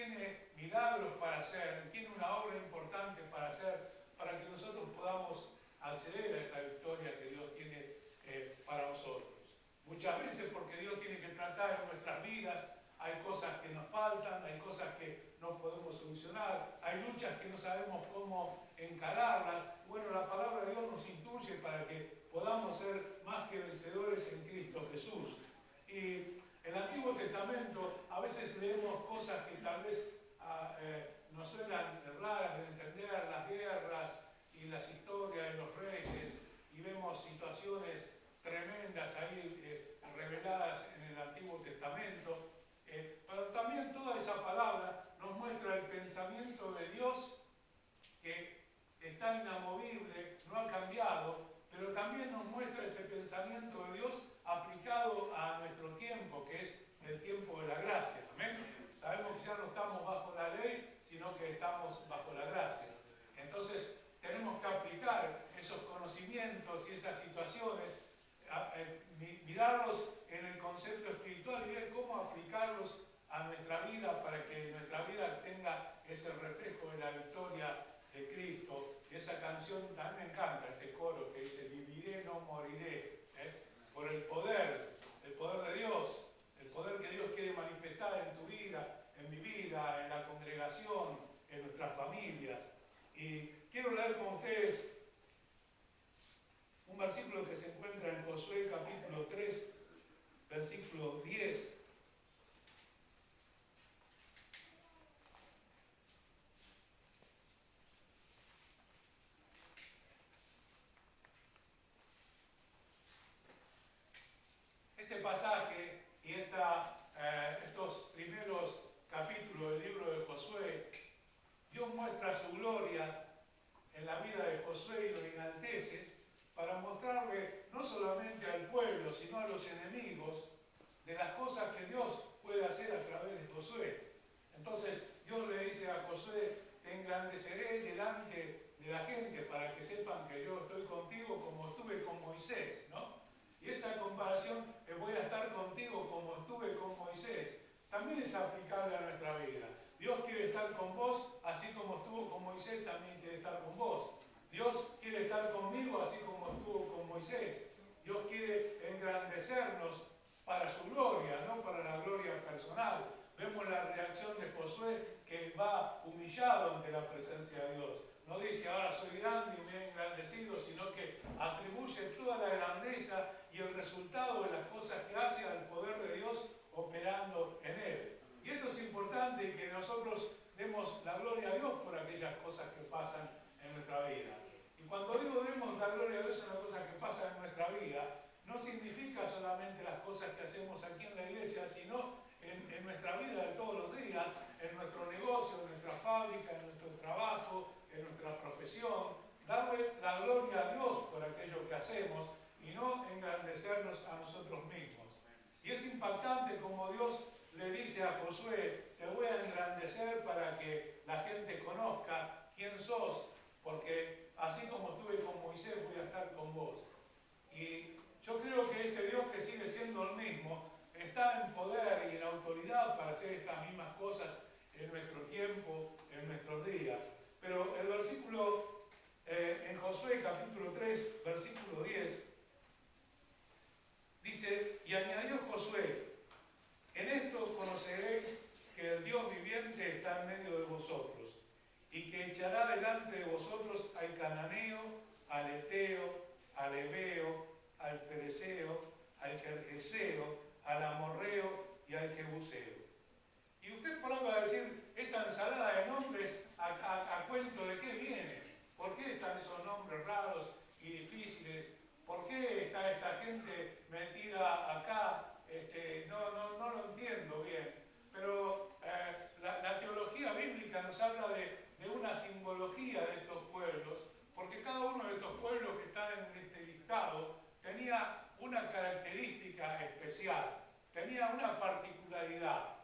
tiene milagros para hacer, Él tiene una obra importante para hacer, para que nosotros podamos acceder a esa victoria que Dios tiene para nosotros. Muchas veces porque Dios tiene que tratar en nuestras vidas, hay cosas que nos faltan, hay cosas que no podemos solucionar, hay luchas que no sabemos cómo encararlas. Bueno, la palabra de Dios nos instruye para que podamos ser más que vencedores en Cristo Jesús. Y en el Antiguo Testamento a veces leemos cosas que tal vez nos suenan raras de entender, las guerras y las historias de los reyes, y vemos situaciones tremendas ahí reveladas en el Antiguo Testamento. Pero también toda esa palabra nos muestra el pensamiento de Dios, que está inamovible, no ha cambiado, pero también nos muestra ese pensamiento de Dios aplicado a nuestro tiempo, que es el tiempo de la gracia. ¿Amén? Sabemos que ya no estamos bajo la ley, sino que estamos bajo la gracia. Entonces tenemos que aplicar esos conocimientos y esas situaciones, mirarlos en el concepto espiritual y ver cómo aplicarlos a nuestra vida para que nuestra vida tenga ese reflejo de la victoria de Cristo. Y esa canción también me encanta, este coro que dice: viviré, no moriré, por el poder de Dios, el poder que Dios quiere manifestar en tu vida, en mi vida, en la congregación, en nuestras familias. Y quiero leer con ustedes un versículo que se encuentra en Josué capítulo 3, versículo 10. Este pasaje y estos primeros capítulos del libro de Josué, Dios muestra su gloria en la vida de Josué y lo enaltece para mostrarle no solamente al pueblo, sino a los enemigos de las cosas que Dios puede hacer a través de Josué. Entonces Dios le dice a Josué: te engrandeceré delante de la gente para que sepan que yo estoy contigo como estuve con Moisés, ¿no? Y esa comparación, voy a estar contigo como estuve con Moisés, también es aplicable a nuestra vida. Dios quiere estar con vos, así como estuvo con Moisés, también quiere estar con vos. Dios quiere estar conmigo, así como estuvo con Moisés. Dios quiere engrandecernos para su gloria, no para la gloria personal. Vemos la reacción de Josué, que va humillado ante la presencia de Dios. No dice: ahora soy grande y me he engrandecido, sino que atribuye toda la grandeza y el resultado de las cosas que hace al poder de Dios operando en él. Y esto es importante, que nosotros demos la gloria a Dios por aquellas cosas que pasan en nuestra vida. Y cuando digo demos la gloria a Dios en las cosas que pasan en nuestra vida, no significa solamente las cosas que hacemos aquí en la iglesia, sino en nuestra vida de todos los días, en nuestro negocio, en nuestra fábrica, en nuestro trabajo, en nuestra profesión. Darle la gloria a Dios por aquello que hacemos y no engrandecernos a nosotros mismos. Y es impactante como Dios le dice a Josué: te voy a engrandecer para que la gente conozca quién sos, porque así como estuve con Moisés voy a estar con vos. Y yo creo que este Dios, que sigue siendo el mismo, está en poder y en autoridad para hacer estas mismas cosas en nuestro tiempo, en nuestros días. Pero el versículo en Josué capítulo 3, versículo 10, dice: y añadió Josué: en esto conoceréis que el Dios viviente está en medio de vosotros, y que echará delante de vosotros al cananeo, al eteo, al heveo, al fereceo, al gergeseo, al amorreo y al jebuseo. Y usted por ahí va a decir: esta ensalada de nombres, ¿a cuento de qué viene? ¿Por qué están esos nombres raros y difíciles? ¿Por qué está esta gente metida acá? No lo entiendo bien. Pero la teología bíblica nos habla de una simbología de estos pueblos, porque cada uno de estos pueblos que están en este listado tenía una característica especial, tenía una particularidad.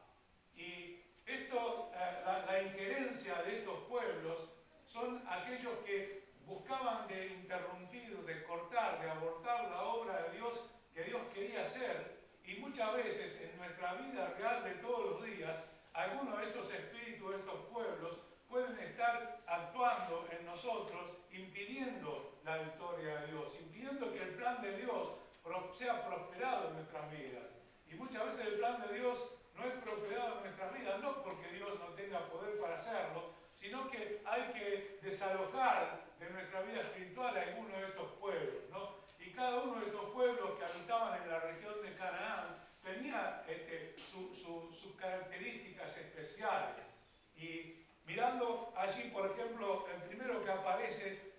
Y esto, la injerencia de estos pueblos son aquellos que buscaban de interrumpir, de cortar, de abortar la obra de Dios que Dios quería hacer. Y muchas veces en nuestra vida real de todos los días, algunos de estos espíritus espíritu de estos pueblos pueden estar actuando en nosotros, impidiendo la victoria de Dios, impidiendo que el plan de Dios sea prosperado en nuestras vidas. Y muchas veces el plan de Dios no es prosperado en nuestras vidas, no porque Dios no tenga poder para hacerlo, sino que hay que desalojar de nuestra vida espiritual a alguno de estos pueblos, ¿no? Y cada uno de estos pueblos que habitaban en la región de Canaán tenía sus características especiales. Y mirando allí, por ejemplo, el primero que aparece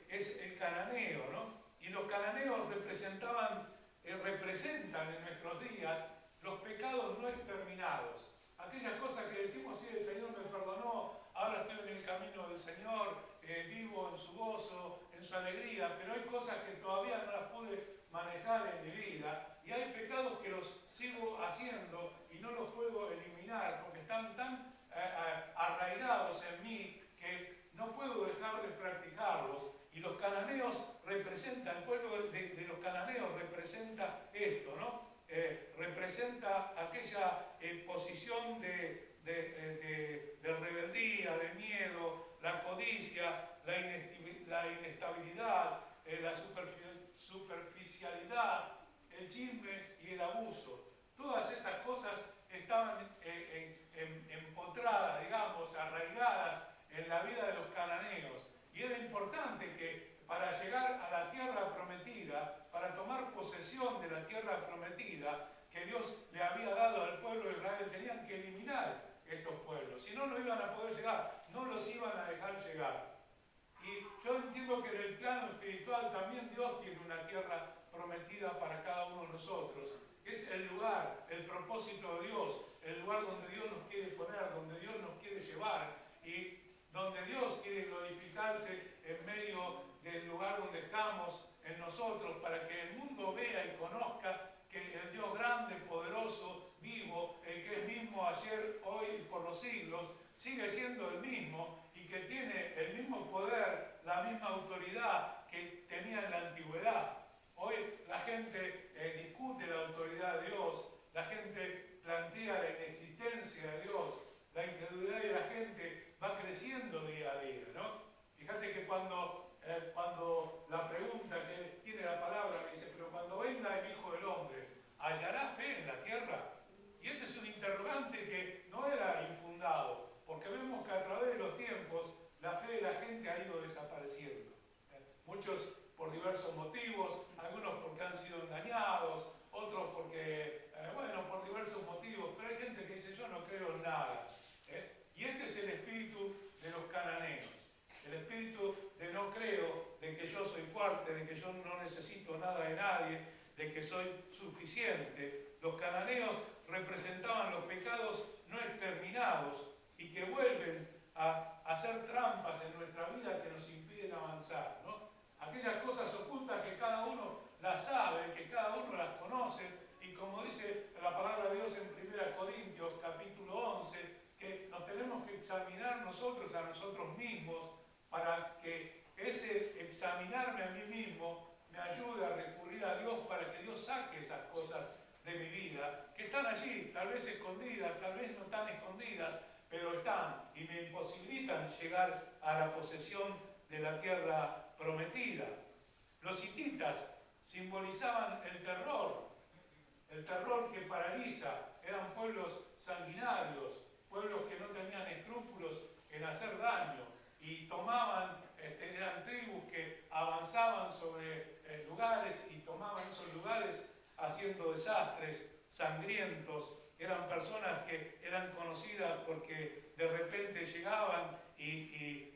es el cananeo, ¿no? Y los cananeos representan en nuestros días los pecados no exterminados. Aquellas cosas que decimos, sí, el Señor me perdonó, ahora estoy en el camino del Señor, vivo en su gozo, en su alegría, pero hay cosas que todavía no las pude manejar en mi vida, y hay pecados que los sigo haciendo y no los puedo eliminar porque están tan arraigados en mí que no puedo dejar de practicarlos. Y los cananeos representan, el pueblo de los cananeos representa esto, ¿no? Representa aquella posición de rebeldía, de miedo, la codicia, la inestabilidad, la superficialidad, el chisme y el abuso. Todas estas cosas estaban empotradas, digamos, arraigadas en la vida de los cananeos. Y era importante que para llegar a la tierra prometida, para tomar posesión de la tierra prometida que Dios le había dado al pueblo de Israel, tenían que eliminar estos pueblos. Si no, no iban a poder llegar, no los iban a dejar llegar. Y yo entiendo que en el plano espiritual también Dios tiene una tierra prometida para cada uno de nosotros. Es el lugar, el propósito de Dios, el lugar donde Dios nos quiere poner, donde Dios nos quiere llevar y donde Dios quiere glorificarse en medio del lugar donde estamos, en nosotros, para que el mundo vea y conozca que el Dios grande, poderoso, vivo, el que es mismo ayer, hoy y por los siglos, sigue siendo el mismo y que tiene el mismo poder, la misma autoridad que tenía en la antigüedad. Hoy la gente discute la autoridad de Dios, la gente plantea la inexistencia de Dios, la incredulidad de la gente va creciendo día a día, ¿no? Fíjate que cuando la pregunta que tiene la palabra me dice, pero cuando venga el Hijo del Hombre, ¿hallará fe en la tierra? Y este es un interrogante que no era infundado, porque vemos que a través de los tiempos la fe de la gente ha ido desapareciendo. Muchos por diversos motivos, algunos porque han sido engañados, otros porque, por diversos motivos, pero hay gente que dice, yo no creo en nada. Y este es el espíritu de los cananeos, el espíritu de no creo, de que yo soy fuerte, de que yo no necesito nada de nadie, de que soy suficiente. Los cananeos representaban los pecados no exterminados y que vuelven a hacer trampas en nuestra vida que nos impiden avanzar, ¿no? Aquellas cosas ocultas que cada uno las sabe, que cada uno las conoce, y como dice la palabra de Dios en 1 Corintios capítulo 11, que nos tenemos que examinar nosotros a nosotros mismos para que ese examinarme a mí mismo me ayude a recurrir a Dios para que Dios saque esas cosas de mi vida, que están allí, tal vez escondidas, tal vez no tan escondidas, pero están y me imposibilitan llegar a la posesión de la tierra prometida. Los hititas simbolizaban el terror que paraliza, eran pueblos sanguinarios, pueblos que no tenían escrúpulos en hacer daño y tomaban, eran tribus que avanzaban sobre lugares y tomaban esos lugares haciendo desastres sangrientos. Eran personas que eran conocidas porque de repente llegaban y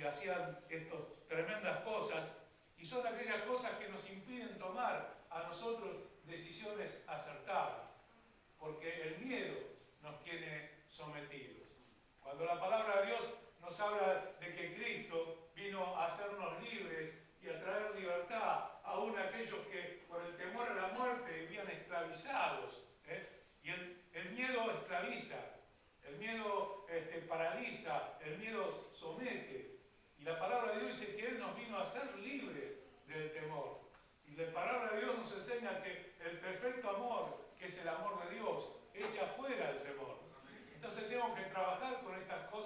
hacían estas tremendas cosas, y son aquellas cosas que nos impiden tomar a nosotros decisiones acertadas, porque el miedo nos tiene sometidos. Cuando la palabra de Dios nos habla de que Cristo vino a hacernos libres y a traer libertad aún a aquellos que por el temor a la muerte vivían esclavizados, y el miedo esclaviza, el miedo paraliza, el miedo somete. Y la palabra de Dios dice que Él nos vino a hacer libres del temor. Y la palabra de Dios nos enseña que el perfecto amor, que es el amor de Dios, echa fuera el temor. Entonces tengo que trabajar con estas cosas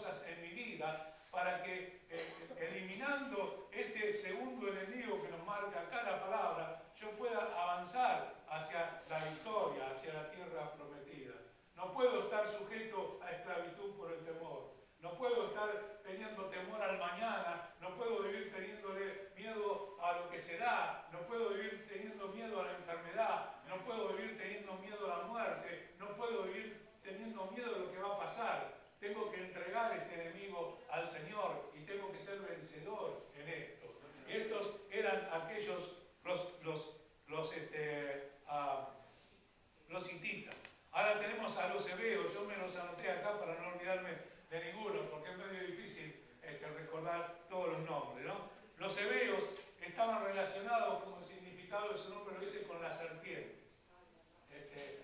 anoté acá para no olvidarme de ninguno, porque es medio difícil recordar todos los nombres, ¿no? Los hebeos estaban relacionados, como significado de su nombre lo dice, con las serpientes.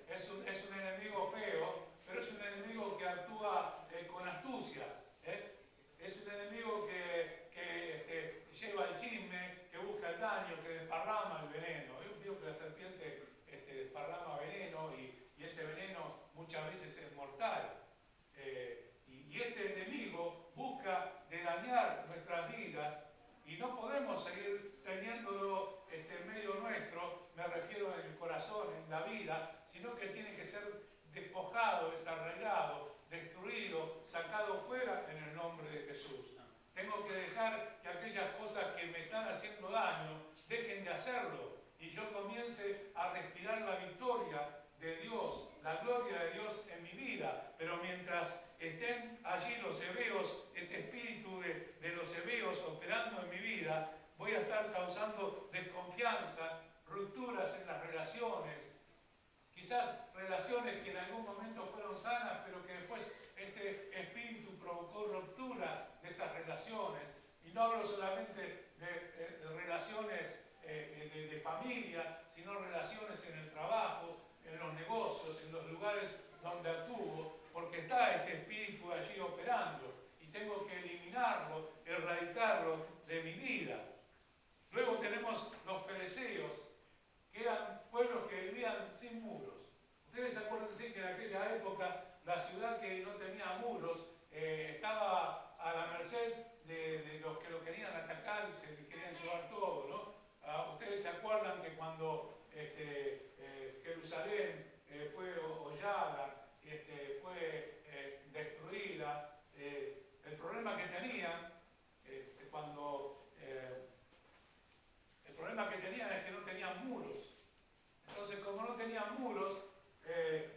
Es un enemigo feo, pero es un enemigo que actúa con astucia. Es un enemigo que lleva el chisme, que busca el daño, que desparrama el veneno. Yo digo que la serpiente desparrama veneno y ese veneno muchas veces es mortal. Y este enemigo busca de dañar nuestras vidas y no podemos seguir teniéndolo en medio nuestro, me refiero en el corazón, en la vida, sino que tiene que ser despojado, desarraigado, destruido, sacado fuera en el nombre de Jesús. Tengo que dejar que aquellas cosas que me están haciendo daño dejen de hacerlo y yo comience a respirar la victoria de Dios, la gloria de Dios en mi vida. Pero mientras estén allí los hebeos, este espíritu de los hebeos operando en mi vida, voy a estar causando desconfianza, rupturas en las relaciones, quizás relaciones que en algún momento fueron sanas, pero que después este espíritu provocó ruptura de esas relaciones. Y no hablo solamente de relaciones de familia, sino relaciones en el trabajo, en los negocios, en los lugares donde actúo, porque está este espíritu allí operando y tengo que eliminarlo, erradicarlo de mi vida. Luego tenemos los fereceos, que eran pueblos que vivían sin muros. Ustedes se acuerdan de decir que en aquella época la ciudad que no tenía muros estaba a la merced de los que lo querían atacar y se querían llevar todo, ¿no? Ustedes se acuerdan que cuando Jerusalén fue hollada, fue destruida, el problema que tenían el problema que tenían es que no tenían muros. Entonces, como no tenían muros,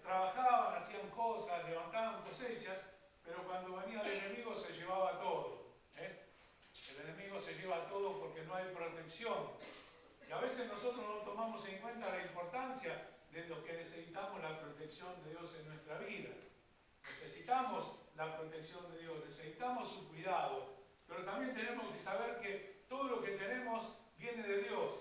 trabajaban, hacían cosas, levantaban cosechas, pero cuando venía el enemigo se llevaba todo. El enemigo se lleva todo porque no hay protección. Y a veces nosotros no tomamos en cuenta la importancia de lo que necesitamos la protección de Dios en nuestra vida. Necesitamos la protección de Dios, necesitamos su cuidado, pero también tenemos que saber que todo lo que tenemos viene de Dios.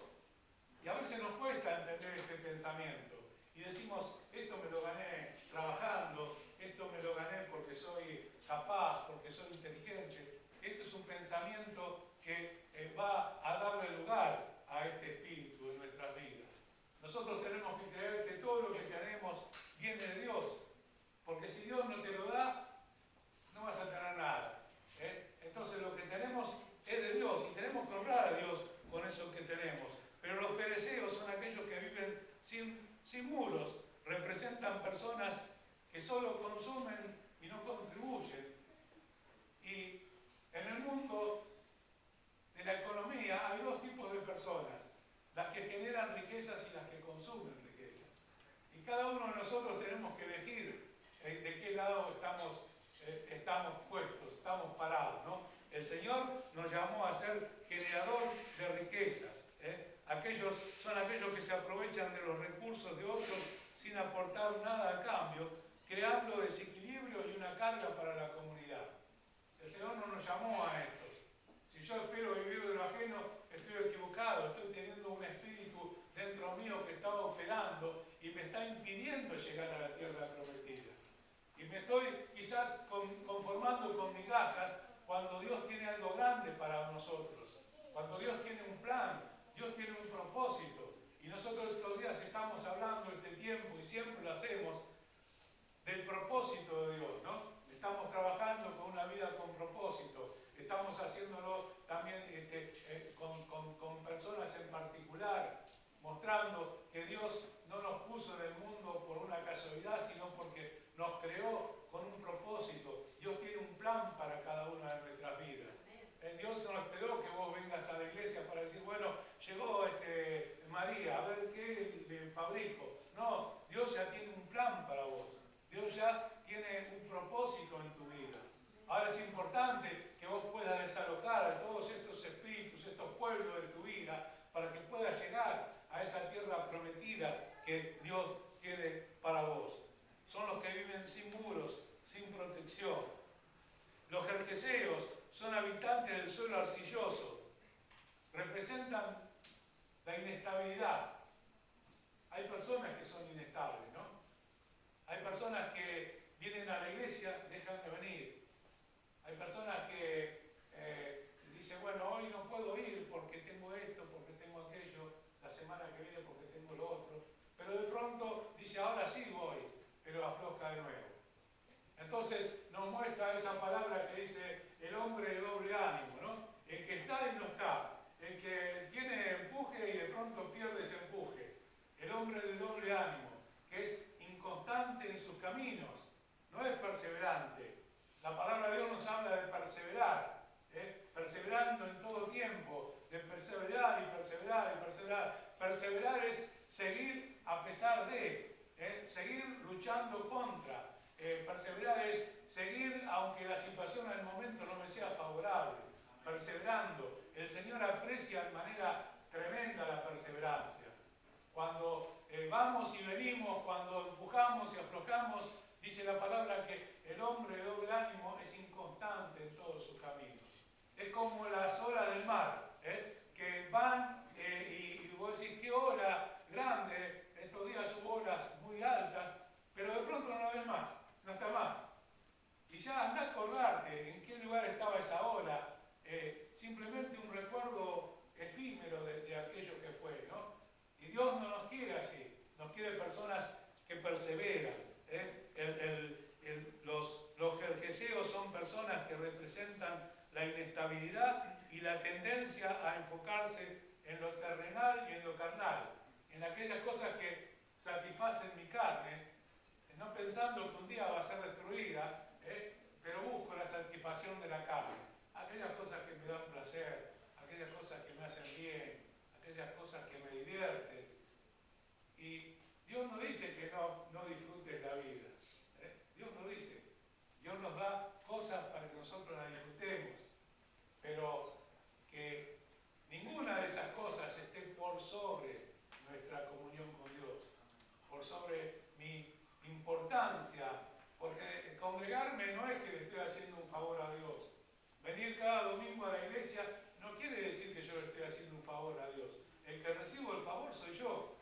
Y a veces nos cuesta entender este pensamiento. Y decimos, esto me lo gané trabajando, esto me lo gané porque soy capaz, porque soy inteligente. Esto es un pensamiento que va a darle lugar a este espíritu en nuestras vidas. Nosotros tenemos que creer que todo lo que tenemos viene de Dios. Porque si Dios no te lo da, no vas a tener nada. Entonces lo que tenemos es de Dios y tenemos que honrar a Dios con eso que tenemos. Pero los fereceos son aquellos que viven sin muros, representan personas que solo consumen y no contribuyen. Y en el mundo de la economía hay dos tipos de personas, las que generan riquezas y las que consumen riquezas. Y cada uno de nosotros tenemos que elegir de qué lado estamos puestos, estamos parados, ¿no? El Señor nos llamó a ser generador de riquezas. Son aquellos que se aprovechan de los recursos de otros sin aportar nada a cambio, creando desequilibrio y una carga para la comunidad. El Señor no nos llamó a estos. Si yo espero vivir de lo ajeno, estoy equivocado, estoy teniendo un espíritu dentro mío que está operando y me está impidiendo llegar a la tierra prometida. Y me estoy quizás conformando con migajas cuando Dios tiene algo grande para nosotros, cuando Dios tiene un plan, Dios tiene un propósito. Y nosotros estos días estamos hablando este tiempo y siempre lo hacemos del propósito de Dios, ¿no? Estamos trabajando con una vida con propósito, estamos haciéndolo también con personas en particular, mostrando que Dios no nos puso en el mundo por una casualidad, sino porque nos creó con un propósito. Dios tiene un plan para cada una de nuestras vidas. Dios no esperó que vos vengas a la iglesia para decir, bueno, llegó María, a ver qué le fabrico. No, Dios ya tiene un plan para vos. Dios ya tiene gergeseos son habitantes del suelo arcilloso. Representan la inestabilidad. Hay personas que son inestables, ¿no? Hay personas que vienen a la iglesia, dejan de venir. Hay personas que dicen, bueno, hoy no puedo ir porque tengo esto, porque tengo aquello, la semana que viene porque tengo lo otro. Pero de pronto dice, ahora sí voy, pero afloja de nuevo. Entonces nos muestra esa palabra que dice el hombre de doble ánimo, ¿no? El que está y no está. El que tiene empuje y de pronto pierde ese empuje. El hombre de doble ánimo, que es inconstante en sus caminos, no es perseverante. La palabra de Dios nos habla de perseverar, perseverando en todo tiempo, de perseverar y perseverar y perseverar. Perseverar es seguir a pesar de, seguir luchando contra. Perseverar es seguir aunque la situación en el momento no me sea favorable. Perseverando. El Señor aprecia de manera tremenda la perseverancia. Cuando vamos y venimos, cuando empujamos y aflojamos, dice la palabra que el hombre de doble ánimo es inconstante en todos sus caminos. Es como las olas del mar, que van y vos decís, qué ola grande, estos días hubo olas muy altas, pero de pronto no la ves más, no está más. Y ya andás a acordarte en qué lugar estaba esa ola, simplemente un recuerdo efímero de aquello que fue, ¿no? Y Dios no nos quiere así, nos quiere personas que perseveran. Los gergeseos son personas que representan la inestabilidad y la tendencia a enfocarse en lo terrenal y en lo carnal, en aquellas cosas que satisfacen mi carne, no pensando que un día va a ser destruida, pero busco la satisfacción de la carne, aquellas cosas que me dan placer, aquellas cosas que me hacen bien, aquellas cosas que me divierten. Y Dios no dice que no disfrutes la vida, Dios no dice. Dios nos da cosas para que nosotros las disfrutemos, pero que ninguna de esas cosas esté por sobre nuestra comunión con Dios, por sobre mi importancia, porque congregarme no es que le estoy haciendo un favor a Dios. Venir cada domingo a la iglesia no quiere decir que yo le estoy haciendo un favor a Dios. El que recibo el favor soy yo.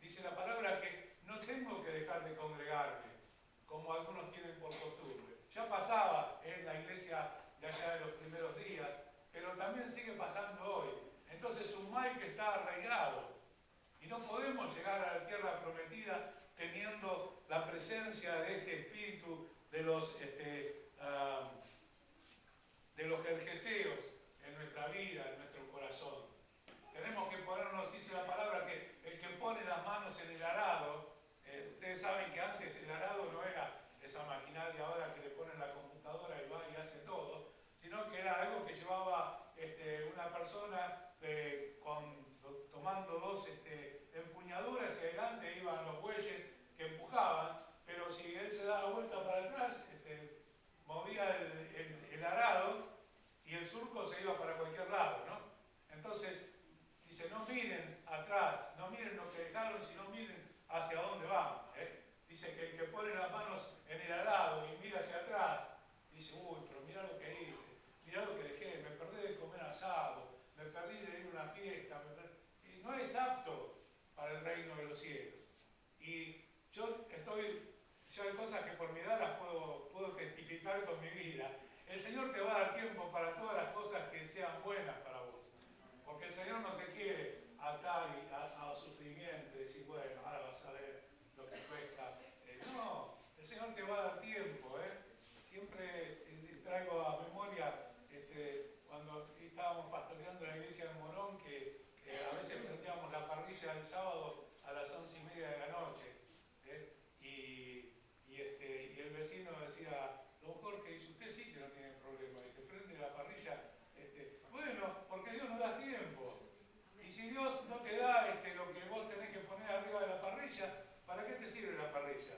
Dice la palabra que no tengo que dejar de congregarme, como algunos tienen por costumbre. Ya pasaba en la iglesia de allá de los primeros días, pero también sigue pasando hoy. Entonces es un mal que está arraigado y no podemos llegar a la tierra prometida teniendo la presencia de este espíritu de los gergeseos en nuestra vida, en nuestro corazón. Tenemos que ponernos, dice la palabra, que el que pone las manos en el arado, ustedes saben que antes el arado no era esa maquinaria ahora que le ponen la computadora y va y hace todo, sino que era algo que llevaba una persona tomando dos empuñaduras y adelante iban los bueyes que empujaban, pero si él se daba vuelta para atrás, movía el arado y el surco se iba para cualquier lado, ¿no? Entonces, dice, no miren atrás, no miren lo que dejaron, sino miren hacia dónde van. Dice que el que pone las manos en el arado y mira hacia atrás, dice, uy, pero mira lo que hice, mira lo que dejé, me perdí de comer asado, me perdí de ir a una fiesta, y no es apto para el reino de los cielos. Y yo hay cosas que por mi edad las puedo testificar con mi vida. El Señor te va a dar tiempo para todas las cosas que sean buenas para vos. Porque el Señor no te quiere atar a sufrimiento y decir, bueno, ahora vas a ver lo que cuesta. No, el Señor te va a dar tiempo. Siempre traigo a memoria cuando estábamos pastoreando en la iglesia de Morón, que a veces prendíamos la parrilla el sábado a las 11:30 de la noche. Y el vecino decía, don Jorge, dice, usted sí que no tiene problema, y se prende la parrilla. Bueno, porque Dios no da tiempo. Y si Dios no te da lo que vos tenés que poner arriba de la parrilla, ¿para qué te sirve la parrilla?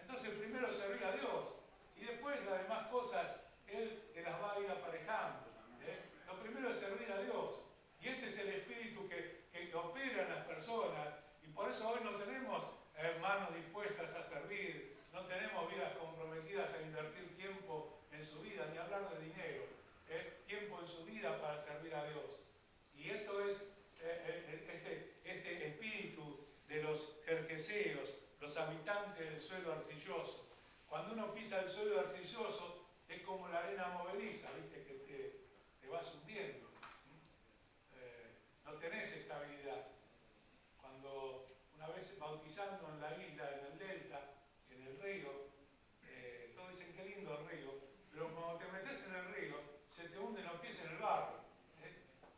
Entonces primero servir a Dios y después las demás cosas Él te las va a ir aparejando. Lo primero es servir a Dios. Y este es el espíritu que opera en las personas. Y por eso hoy no tenemos manos dispuestas a servir, no tenemos vidas comprometidas a invertir tiempo en su vida, ni hablar de dinero. pisa el suelo arcilloso, es como la arena movediza, ¿viste? Que te vas hundiendo. No tenés estabilidad. Cuando una vez bautizando en la isla, en el delta, en el río, todos dicen qué lindo el río, pero cuando te metes en el río, se te hunden los pies en el barro,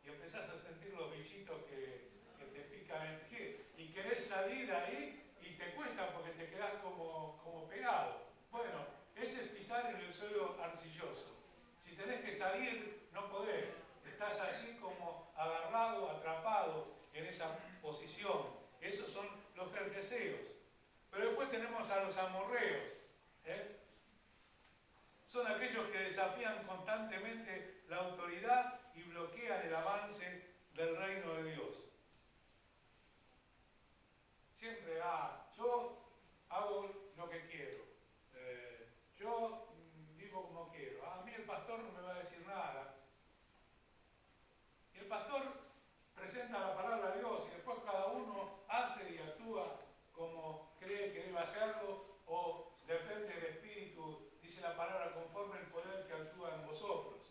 y empezás a sentir los bichitos que te pican el pie, y querés salir ahí y te cuesta porque te quedás como pegado. Bueno, ese es pisar en el suelo arcilloso. Si tenés que salir, no podés. Estás así como agarrado, atrapado en esa posición. Esos son los gergeseos. Pero después tenemos a los amorreos. Son aquellos que desafían constantemente la autoridad y bloquean el avance del reino de Dios. Siempre, yo hago lo que quiero. Yo vivo como quiero. A mí el pastor no me va a decir nada. Y el pastor presenta la palabra de Dios y después cada uno hace y actúa como cree que debe hacerlo, o depende del Espíritu, dice la palabra, conforme el poder que actúa en vosotros.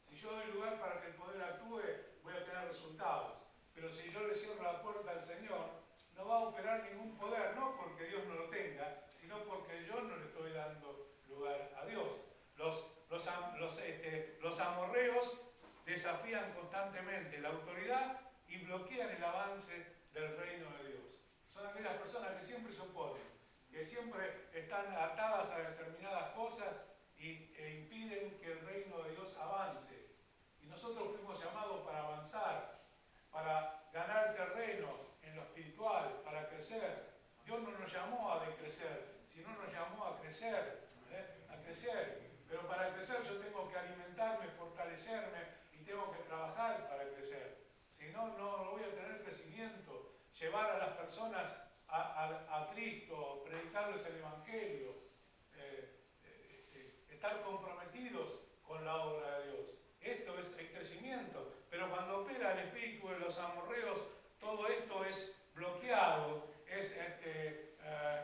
Si yo doy lugar para que el poder actúe, voy a tener resultados. Pero si yo le cierro la puerta al Señor, no va a operar ningún poder, no porque Dios no lo tenga, sino porque yo no le estoy dando lugar a Dios. Los amorreos desafían constantemente la autoridad y bloquean el avance del reino de Dios. Son aquellas personas que siempre se oponen, que siempre están atadas a determinadas cosas e impiden que el reino de Dios avance. Y nosotros fuimos llamados para avanzar, para ganar terreno en lo espiritual, para crecer. Dios no nos llamó a decrecer, sino nos llamó a crecer, a crecer. Pero para crecer yo tengo que alimentarme, fortalecerme y tengo que trabajar para crecer. Si no, no voy a tener crecimiento. Llevar a las personas a Cristo, predicarles el Evangelio, estar comprometidos con la obra de Dios. Esto es el crecimiento. Pero cuando opera el espíritu de los amorreos, todo esto es bloqueado, es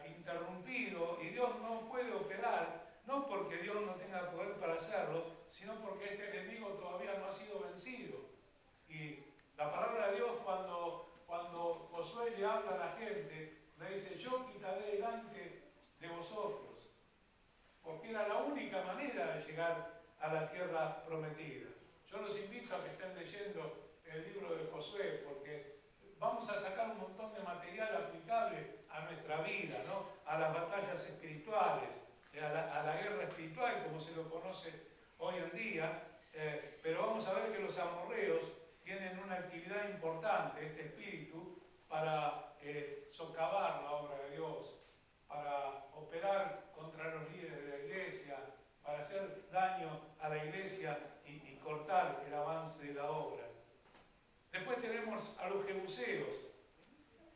interrumpido, y Dios no puede operar, no porque Dios no tenga poder para hacerlo, sino porque este enemigo todavía no ha sido vencido. Y la palabra de Dios, cuando Josué le habla a la gente, le dice: yo quitaré delante de vosotros, porque era la única manera de llegar a la tierra prometida. Yo los invito a que estén leyendo el libro de Josué, porque vamos a sacar un montón de material aplicable a nuestra vida, ¿no? A las batallas espirituales, a la guerra espiritual, como se lo conoce hoy en día. Pero vamos a ver que los amorreos tienen una actividad importante, este espíritu, para socavar la obra de Dios, para operar contra los líderes de la iglesia, para hacer daño a la iglesia y cortar el avance de la obra. Después tenemos a los jebuseos,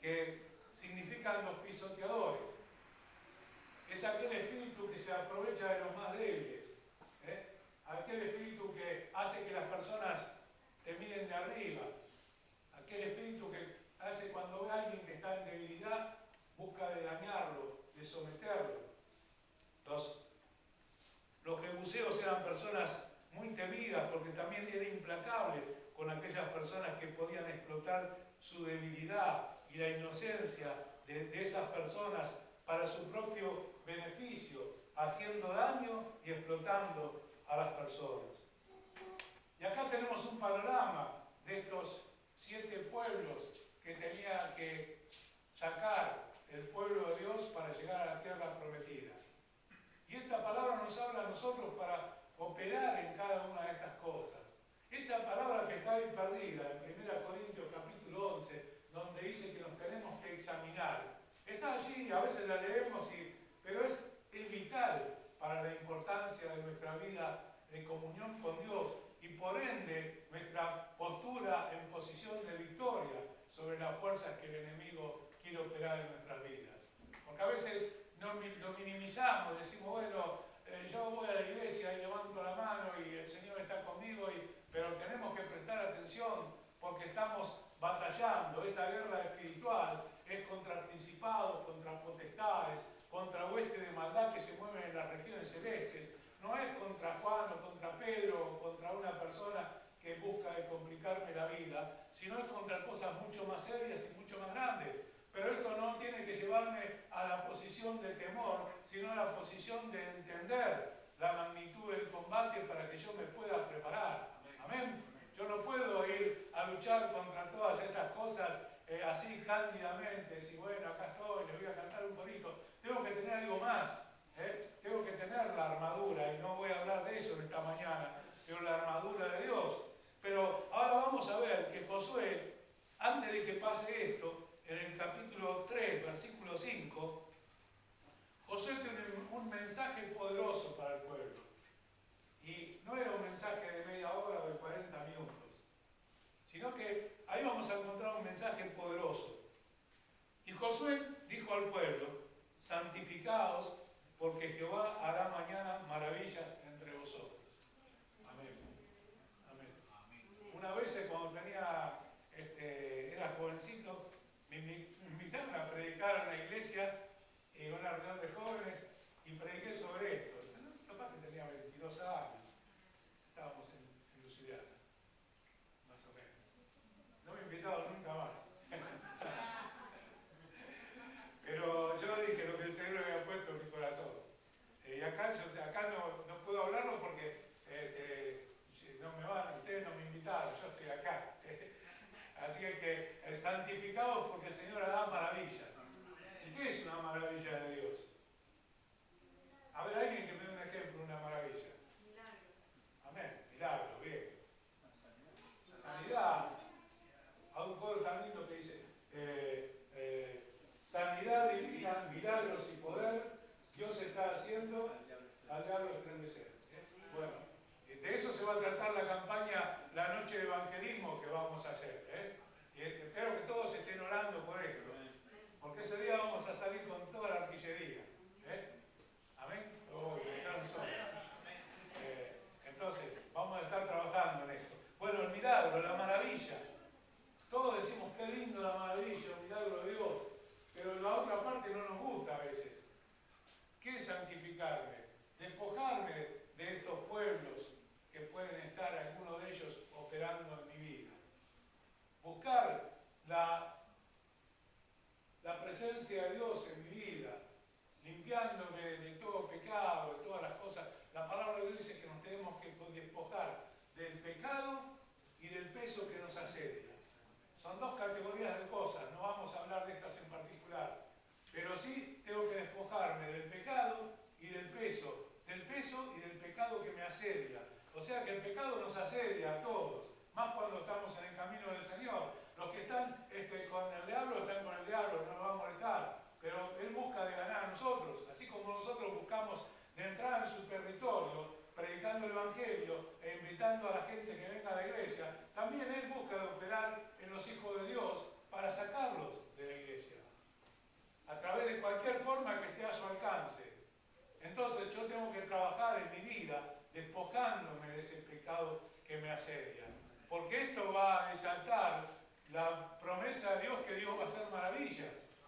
que significan los pisoteadores. Es aquel espíritu que se aprovecha de los más débiles, aquel espíritu que hace que las personas te miren de arriba, aquel espíritu que hace cuando ve a alguien que está en debilidad, busca de dañarlo, de someterlo. Los jebuseos eran personas muy temidas porque también era implacable con aquellas personas que podían explotar su debilidad y la inocencia de esas personas para su propio beneficio, haciendo daño y explotando a las personas. Y acá tenemos un panorama de estos 7 pueblos que tenía que sacar el pueblo de Dios para llegar a la tierra prometida. Y esta palabra nos habla a nosotros para operar en cada una de estas cosas. Esa palabra que está ahí perdida en 1 Corintios capítulo 11, donde dice que nos tenemos que examinar. Está allí, a veces la leemos, pero es vital para la importancia de nuestra vida de comunión con Dios y por ende nuestra postura en posición de victoria sobre las fuerzas que el enemigo quiere operar en nuestras vidas. Porque a veces lo minimizamos, decimos, bueno, yo voy a la iglesia y levanto la mano y el Señor está conmigo, pero tenemos que prestar atención porque estamos batallando. Esta guerra espiritual es contra principados, contra potestades, contra huestes de maldad que se mueven en las regiones celestes. No es contra Juan o contra Pedro o contra una persona que busca de complicarme la vida, sino es contra cosas mucho más serias y mucho más grandes. Pero esto no tiene que llevarme a la posición de temor, sino a la posición de entender la magnitud del combate para que yo me pueda preparar. Amén. Yo no puedo ir a luchar contra todas estas cosas así cándidamente, si bueno, acá estoy, les voy a cantar un corito. Tengo que tener algo más. Tengo que tener la armadura, y no voy a hablar de eso en esta mañana, pero la armadura de Dios. Pero ahora vamos a ver que Josué, antes de que pase esto, en el capítulo 3, versículo 5, Josué tiene un mensaje poderoso para el pueblo. Y no era un mensaje de media hora o de 40 minutos, sino que ahí vamos a encontrar un mensaje poderoso. Y Josué dijo al pueblo: santificaos, porque Jehová hará mañana maravillas entre vosotros. Amén. Amén. Una vez cuando era jovencito, me invitaron a predicar en la iglesia, en una reunión de jóvenes, y prediqué sobre esto. Capaz que tenía 22 años. Estábamos en Luciana, más o menos. No me invitaron nunca más. Pero yo dije lo que el Señor me había puesto en mi corazón. Y acá, acá no puedo hablarlo porque no me van, ustedes no me invitaron, yo estoy acá. Así que santificados porque el Señor hará maravillas. ¿Y qué es una maravilla de Dios? A ver, alguien que me dé un ejemplo de una maravilla. Milagros. Amén, milagros, bien. Sanidad. Hay un pueblo tan lindo que dice sanidad divina, milagros y poder, Dios está haciendo al diablo estremecer. Bueno, de eso se va a tratar la campaña, la noche de evangelismo que vamos a hacer. Y espero que todos estén orando por esto, porque ese día vamos a salir con toda la artillería. Amén. Oh, me canso. Entonces, vamos a estar trabajando en esto. Bueno, el milagro, la maravilla. Todos decimos qué lindo la maravilla, el milagro de Dios. Pero la otra parte no nos gusta a veces. ¿Qué es santificarme? Despojarme de estos pueblos que pueden estar, algunos de ellos, operando en mi vida. Buscar la presencia de Dios en mi vida, limpiándome de todo pecado, de todas las cosas. La palabra de Dios dice que nos tenemos que despojar del pecado y del peso que nos asedia. Son dos categorías de cosas, no vamos a hablar de estas en particular, pero sí tengo que despojarme del pecado y del peso y del pecado que me asedia. O sea que el pecado nos asedia a todos, más cuando estamos en el camino del Señor. Los que están con el diablo están con el diablo, no nos va a molestar, pero Él busca de ganar a nosotros, así como nosotros buscamos de entrar en su territorio, predicando el Evangelio e invitando a la gente que venga a la iglesia. También Él busca de operar en los hijos de Dios para sacarlos de la iglesia, a través de cualquier forma que esté a su alcance. Entonces yo tengo que trabajar en mi vida despojándome de ese pecado que me asedia, porque esto va a desatar la promesa de Dios, que Dios va a hacer maravillas.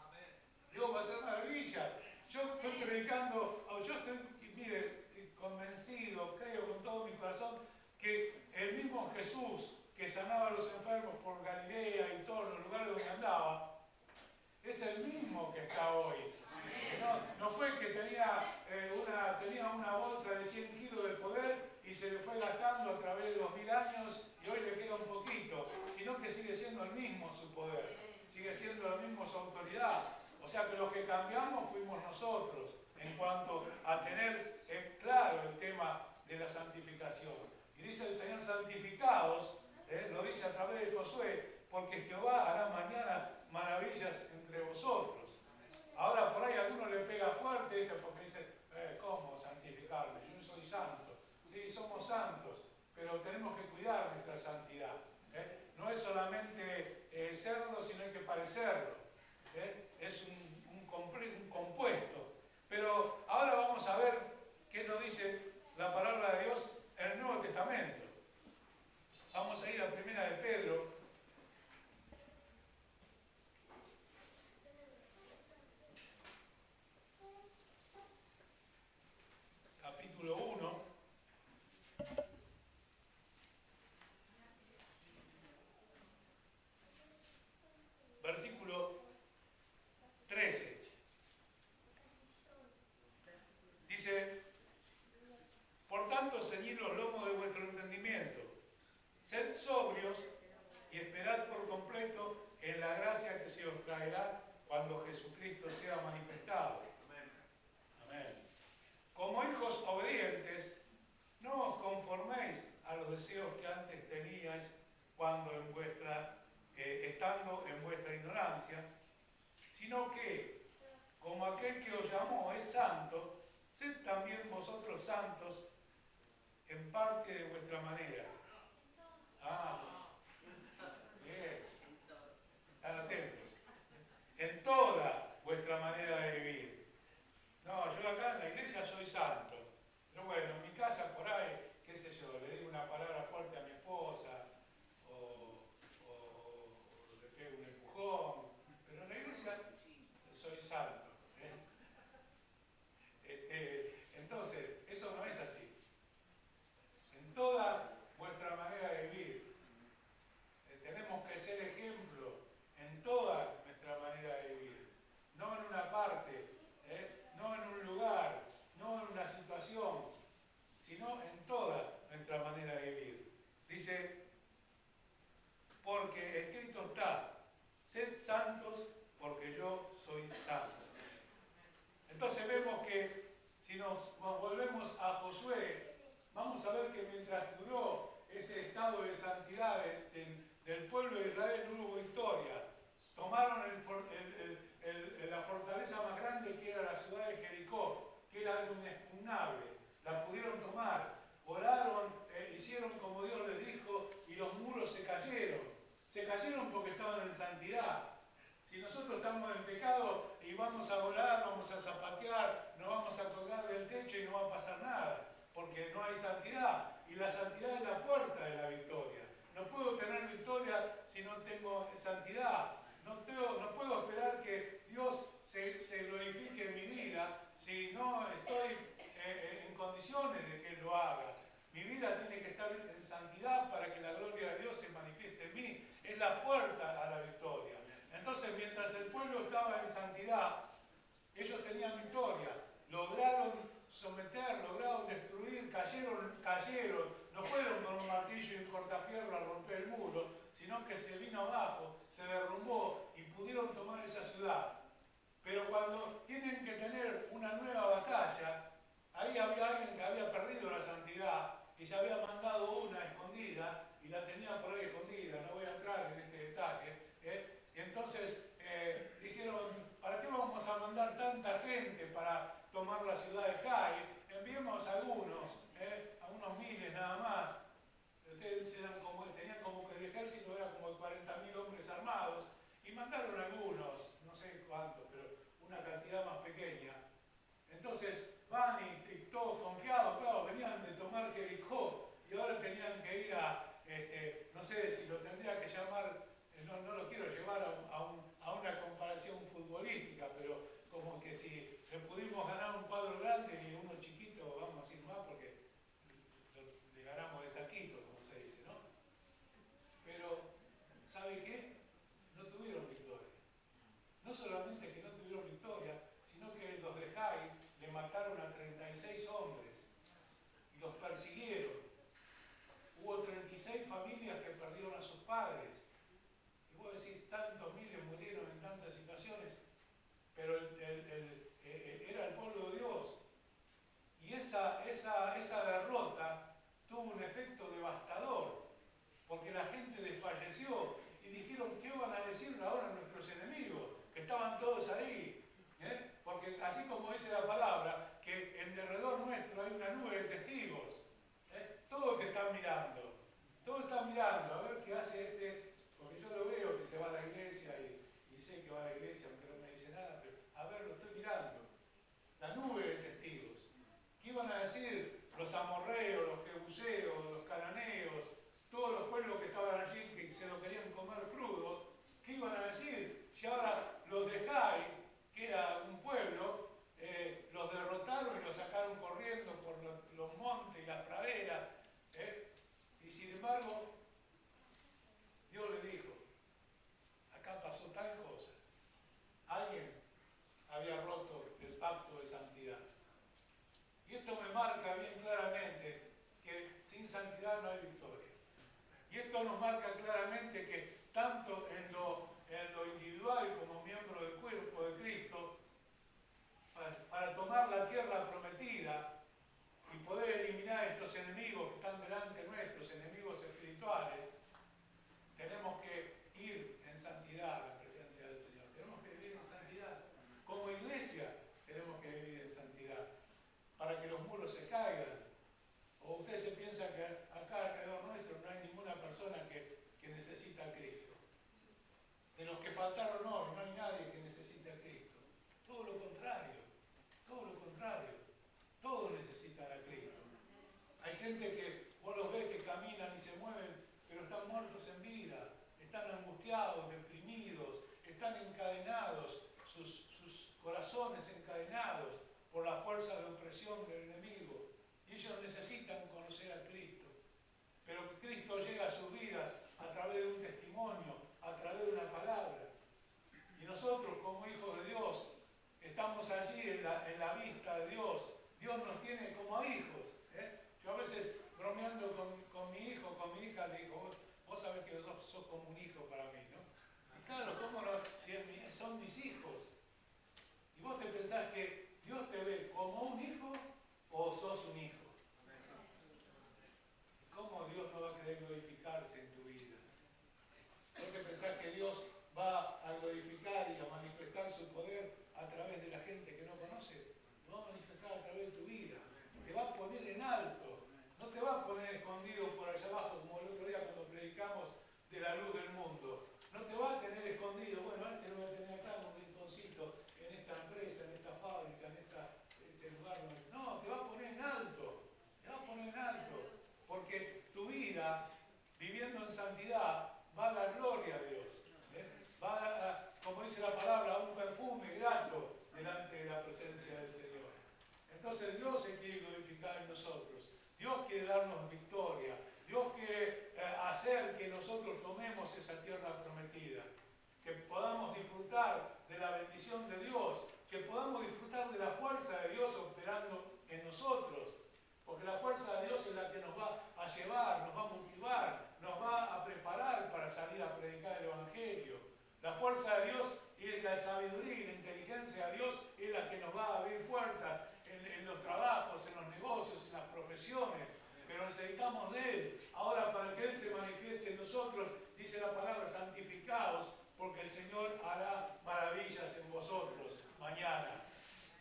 Dios va a hacer maravillas. Yo estoy predicando, yo estoy, mire, convencido, creo con todo mi corazón, que el mismo Jesús que sanaba a los enfermos por Galilea y todos los lugares donde andaba, es el mismo que está hoy. No fue que tenía una bolsa de 100 kilos de poder y se le fue gastando a través de 2000 años y hoy le queda un poquito, sino que sigue siendo el mismo su poder, sigue siendo la misma su autoridad. O sea que los que cambiamos fuimos nosotros en cuanto a tener claro el tema de la santificación. Y dice el Señor: santificaos, lo dice a través de Josué, porque Jehová hará mañana maravillas entre vosotros. Ahora por ahí a alguno le pega fuerte esto porque dice, ¿cómo santificarme? Yo soy santo. Sí, somos santos, pero tenemos que cuidar nuestra santidad. No es solamente serlo, sino hay que parecerlo. Es un compuesto. Pero ahora vamos a ver qué nos dice la palabra de Dios en el Nuevo Testamento. Vamos a ir a Primera de Pedro. tanto, ceñid los lomos de vuestro entendimiento. Sed sobrios y esperad por completo en la gracia que se os traerá cuando Jesucristo sea manifestado. Amén. Como hijos obedientes, no os conforméis a los deseos que antes teníais cuando estando en vuestra ignorancia, sino que, como aquel que os llamó es santo, sed también vosotros santos en parte de vuestra manera. Bien. Están atentos. En toda vuestra manera de vivir. No, yo acá en la iglesia soy santo. Pero bueno, en mi casa por ahí, qué sé yo, le digo una palabra fuerte a mi esposa, o le pego un empujón, pero en la iglesia soy santo. Entonces, eso no es así. En toda vuestra manera de vivir, tenemos que ser ejemplo en toda nuestra manera de vivir, no en una parte, no en un lugar, no en una situación, sino en toda nuestra manera de vivir. Dice, porque escrito está, sed santos porque yo soy santo. Entonces vemos que si nos volvemos a Josué, vamos a ver que mientras duró ese estado de santidad del pueblo de Israel no hubo victoria. Tomaron la fortaleza más grande que era la ciudad de Jericó, que era algo inexpugnable. La pudieron tomar, oraron, hicieron como Dios les dijo y los muros se cayeron. Se cayeron porque estaban en santidad. Si nosotros estamos en pecado y vamos a orar, vamos a zapatear, nos vamos a colgar del techo y no va a pasar nada, porque no hay santidad. Y la santidad es la puerta de la victoria. No puedo tener victoria si no tengo santidad. No puedo esperar que Dios se glorifique en mi vida si no estoy en condiciones de que Él lo haga. Mi vida tiene que estar en santidad para que la gloria de Dios se manifieste en mí. Es la puerta a la victoria. Entonces, mientras el pueblo estaba en santidad, ellos tenían victoria. Lograron someter, lograron destruir, cayeron. No fueron con un martillo y un cortafierro a romper el muro, sino que se vino abajo, se derrumbó y pudieron tomar esa ciudad. Pero cuando tienen que tener una nueva batalla, ahí había alguien que había perdido la santidad y se había mandado una escondida y la tenía por ahí escondida. No voy a entrar en este detalle. Y entonces dijeron, ¿para qué vamos a mandar tanta gente para tomar la ciudad de Jai? Enviemos a unos miles nada más. Ustedes tenían como que el ejército era como de 40.000 hombres armados y mandaron algunos, no sé cuántos, pero una cantidad más pequeña. Entonces van y todos confiados, claro, venían de tomar Jericó y ahora tenían que ir no sé si lo tendría que llamar, no lo quiero llevar a una comparación futbolística, pero como que si le pudimos ganar un cuadro grande y uno chiquito, vamos a decir más porque le ganamos de taquito, como se dice, ¿no? Pero, ¿sabe qué? No tuvieron victoria. No solamente que no tuvieron victoria, sino que los de Jai le mataron a 36 hombres y los persiguieron. Hubo 36 familias que perdieron a sus padres. Y vos decís, tantos miles murieron en tantas situaciones, pero era el pueblo de Dios. Y esa derrota tuvo un efecto devastador, porque la gente desfalleció y dijeron, ¿qué van a decir ahora nuestros enemigos? Que estaban todos ahí. Porque así como dice la palabra, que en derredor nuestro hay una nube de testigos. Todos te están mirando. Todos están mirando a ver qué hace porque yo lo veo que se va a la iglesia y sé que va a la iglesia, aunque no me dice nada, pero a ver, lo estoy mirando. La nube de testigos. ¿Qué iban a decir los amorreos, los jebuseos, los cananeos, todos los pueblos que estaban allí que se lo querían comer crudo? ¿Qué iban a decir si ahora los de Jai, que era un pueblo, los derrotaron y los sacaron corriendo por Dios nos marca claramente que tanto en lo individual como miembro del cuerpo de Cristo, para tomar la tierra prometida y poder eliminar estos enemigos que están delante nuestros, enemigos espirituales, tenemos que ir en santidad a la presencia del Señor. Tenemos que vivir en santidad. Como iglesia tenemos que vivir en santidad para que los muros se caigan. ¿O ustedes se piensan que acá alrededor nuestro no hay ninguna persona que necesita a Cristo? De los que faltaron no hay nadie que necesite a Cristo. Todo lo contrario, todo lo contrario. Todos necesitan a Cristo. Hay gente que vos los ves que caminan y se mueven, pero están muertos en vida, están angustiados, deprimidos, están encadenados, sus corazones encadenados por la fuerza de opresión del enemigo. Y ellos necesitan conocer a Cristo. Pero Cristo llega a sus vidas a través de un testimonio, a través de una palabra. Y nosotros, como hijos de Dios, estamos allí en la vista de Dios. Dios nos tiene como hijos. Yo a veces, bromeando con mi hijo, con mi hija, digo, vos sabés que sos como un hijo para mí, ¿no? Y claro, ¿cómo no? Si son mis hijos. Y vos te pensás que Dios te ve como un hijo o sos un hijo. ¿Cómo Dios no va a querer glorificarse en tu vida? ¿Vos te pensás que Dios va a glorificar y a manifestar su poder a través de la gente que no conoce? Lo va a manifestar a través de tu vida. Te va a poner en alto. No te va a poner escondido por allá abajo, como el otro día cuando predicamos de la luz del mundo. No te va a tener escondido. Bueno, este lo voy a tener acá en un rinconcito, en esta empresa, en esta fábrica, en este lugar. No, te va a poner en alto. Te va a poner en alto. Porque tu vida, viviendo en santidad, va a dar gloria a Dios. Va, como dice la palabra, a un perfume grato delante de la presencia del Señor. Entonces Dios se quiere glorificar en nosotros. Dios quiere darnos victoria. Dios quiere hacer que nosotros tomemos esa tierra prometida. Que podamos disfrutar de la bendición de Dios. Que podamos disfrutar de la fuerza de Dios operando en nosotros. Porque la fuerza de Dios es la que nos va a llevar, nos va a motivar, nos va a preparar para salir a predicar el Evangelio. La fuerza de Dios es la sabiduría y la inteligencia de Dios es la que nos va a abrir puertas en los trabajos, en los negocios, en las profesiones. Pero necesitamos de Él. Ahora, para que Él se manifieste en nosotros, dice la palabra, santificaos, porque el Señor hará maravillas en vosotros mañana.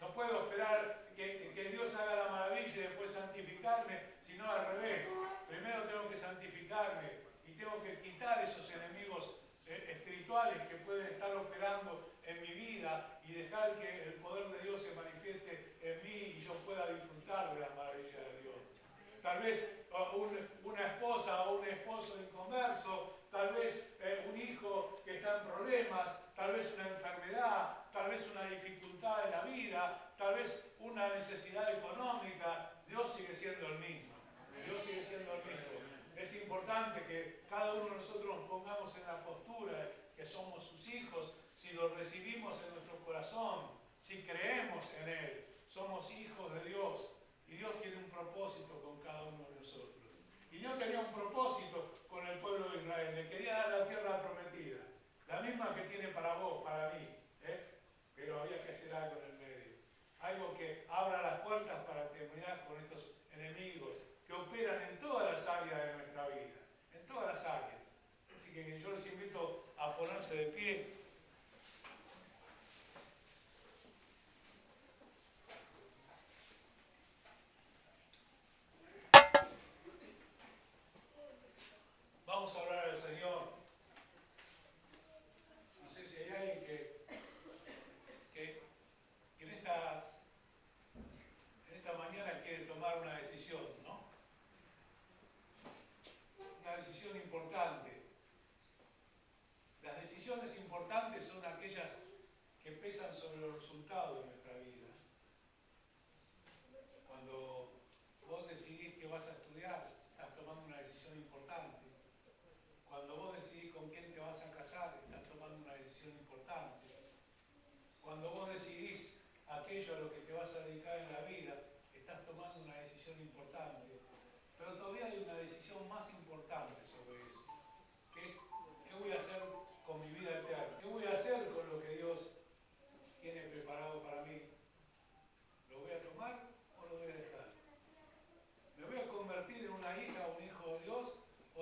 No puedo esperar que Dios haga la maravilla y después santificarme, sino al revés. Primero tengo que santificarme y tengo que quitar esos enemigos espirituales que pueden estar operando en mi vida y dejar que el poder de Dios se manifieste en mí y yo pueda disfrutar de la maravilla de Dios. Tal vez una esposa o un esposo inconverso, tal vez un hijo que está en problemas, tal vez una enfermedad, tal vez una dificultad en la vida, tal vez una necesidad económica. Dios sigue siendo el mismo. Dios sigue siendo el mismo. Es importante que cada uno de nosotros nos pongamos en la postura que somos sus hijos, si lo recibimos en nuestro corazón, si creemos en Él. Somos hijos de Dios y Dios tiene un propósito con cada uno de nosotros. Y Dios tenía un propósito con el pueblo de Israel. Le quería dar la tierra prometida, la misma que tiene para vos, para mí. Pero había que hacer algo en el medio. Algo que abra las puertas para terminar con estos enemigos que operan en todas las áreas de nuestra vida. En todas las áreas. Así que yo les invito a ponerse de pie. Vamos a hablar al Señor. No sé si hay alguien que en esta mañana quiere tomar una decisión, ¿no? Una decisión importante. Las decisiones importantes son aquellas que pesan sobre los resultados de nuestra vida. Cuando vos decidís que vas a estudiar, estás tomando una decisión importante. Cuando vos decidís con quién te vas a casar, estás tomando una decisión importante. Cuando vos decidís aquello a lo que te vas a dedicar en la vida, estás tomando una decisión importante. Pero todavía hay una decisión más importante sobre eso.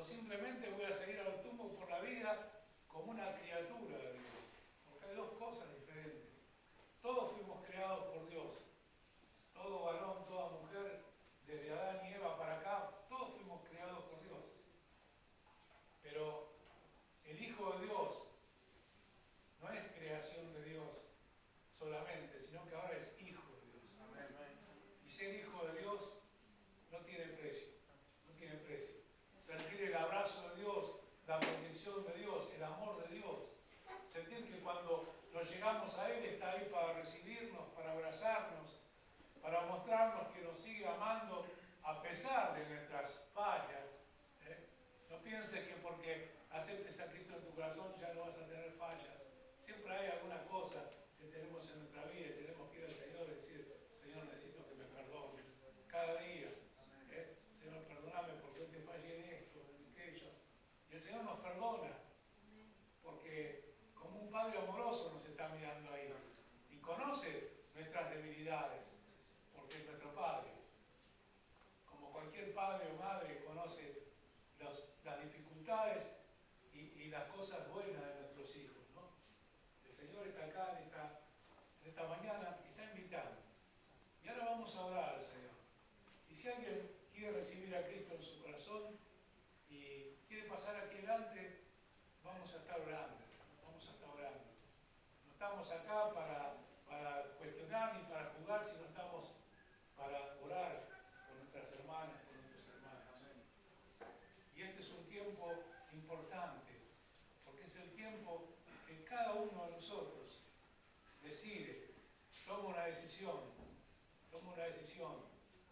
o simplemente voy a seguir al tumbo por la vida como una criatura de Dios. Porque hay dos cosas diferentes. Todos fuimos creados por Dios. Todo varón, toda mujer, desde Adán y Eva para acá, todos fuimos creados por Dios. Pero el Hijo de Dios no es creación de Dios solamente, sino que ahora es Hijo de Dios. Y ser Hijo de Dios no tiene precio, no tiene precio. Sentir el abrazo de Dios, la protección de Dios, el amor de Dios. Sentir que cuando nos llegamos a Él está ahí para recibirnos, para abrazarnos, para mostrarnos que nos sigue amando a pesar de nuestras fallas. No pienses que porque aceptes a Cristo en tu corazón ya no vas a tener fallas. Siempre hay alguna cosa que tenemos en nuestra vida y tenemos que ir al Señor y decir, Señor, necesito que me perdones. Cada día, Señor, perdóname porque hoy te fallé en esto, en aquello. Y el Señor nos perdona, porque como un Padre amoroso nos está mirando ahí y conoce nuestras debilidades, porque es nuestro Padre. Como cualquier padre o madre conoce las dificultades y las cosas buenas de nuestros hijos, ¿no? El Señor está acá en esta mañana y está invitando. Y ahora vamos a orar al Señor. Y si alguien quiere recibir a Cristo en su corazón y quiere pasar aquí adelante, vamos a estar orando. Vamos a estar orando. No estamos acá para cuestionar ni para juzgar, sino estamos para orar por nuestras hermanas, por nuestros hermanos. Y este es un tiempo importante, porque es el tiempo que cada uno de nosotros decide, toma una decisión,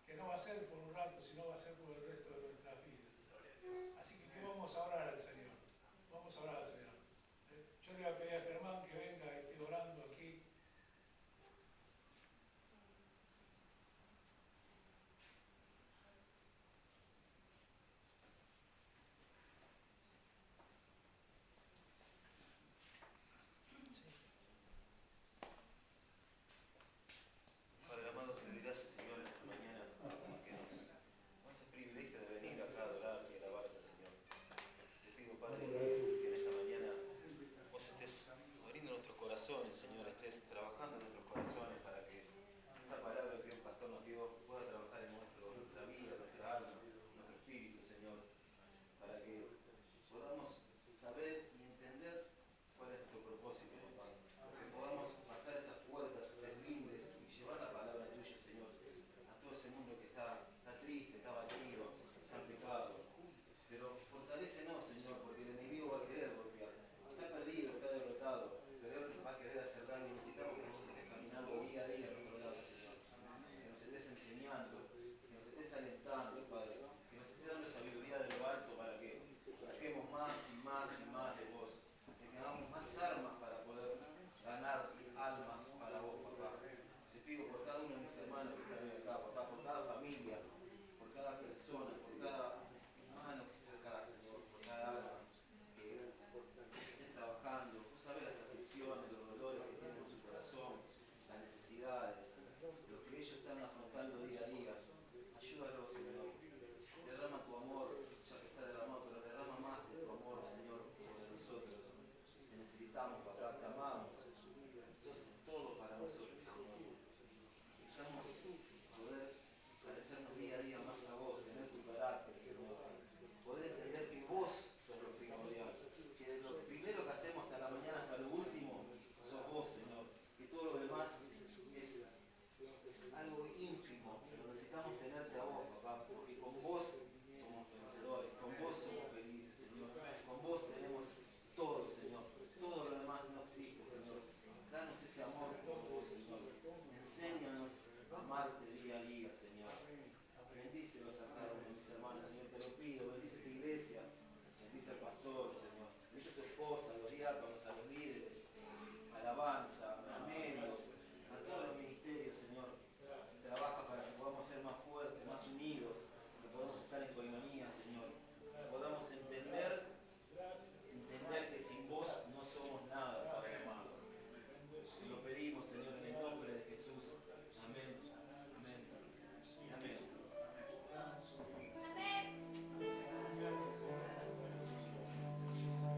que no va a ser por un rato, sino va a ser por el resto de nuestras vidas. Así que vamos a orar al Señor, vamos a orar al Señor. Yo le voy a pedir a Germán que venga y esté orando aquí. Padre amado, te doy gracias, Señor, en esta mañana, que nos haces privilegio de venir acá a adorarte y alabarte, Señor. Te pido, Padre, que en esta mañana vos estés abriendo nuestros corazones, Señor, estés trabajando en nuestros corazones para que esta palabra que el pastor nos dio pueda trabajar en nuestra vida, nuestra alma, nuestro espíritu, Señor, para que podamos saber y entender cuál es nuestro propósito, papá. Que podamos pasar esas puertas, esos lindes y llevar la palabra tuya, Señor, a todo ese mundo que está triste, está batido, está en pecado. Pero fortalécenos, Señor, porque el enemigo va a querer golpear. Está perdido, está derrotado, pero él va a querer hacer daño. Necesitamos que vos estés caminando día a día a nuestro lado, Señor. Que nos estés enseñando, que nos estés alentando, Padre. Que nos estés dando sabiduría de lo alto para que busquemos más y más y más de vos. Que tengamos más armas para poder ganar almas para vos, papá. Te pido por cada uno de mis hermanos que están acá, papá, por cada familia, por cada persona, por cada hermano que está acá, Señor, por cada alma que esté trabajando. Vos sabés las aflicciones, los dolores que tienen en su corazón, las necesidades, lo que ellos están afrontando día a día. Ayúdalos, Señor. Derrama tu amor, ya que está derramado, pero derrama más de tu amor, Señor, sobre nosotros. Te necesitamos, papá, te amamos. Sos todo para nosotros, Señor. Necesitamos poder parecernos día a día más a vos, tener tu carácter, Señor. Poder entender que vos sos lo primordial, que de lo primero que hacemos a la mañana hasta lo último, sos vos, Señor. Que todo lo demás es algo ínfimo, pero necesitamos tenerte a vos, papá, porque con vos somos vencedores, con vos somos felices, Señor. Con vos tenemos todo, Señor. Todo lo demás no existe, Señor. Danos ese amor por vos, Señor. Enséñanos a amarte día a día, Señor. Bendícelos a cada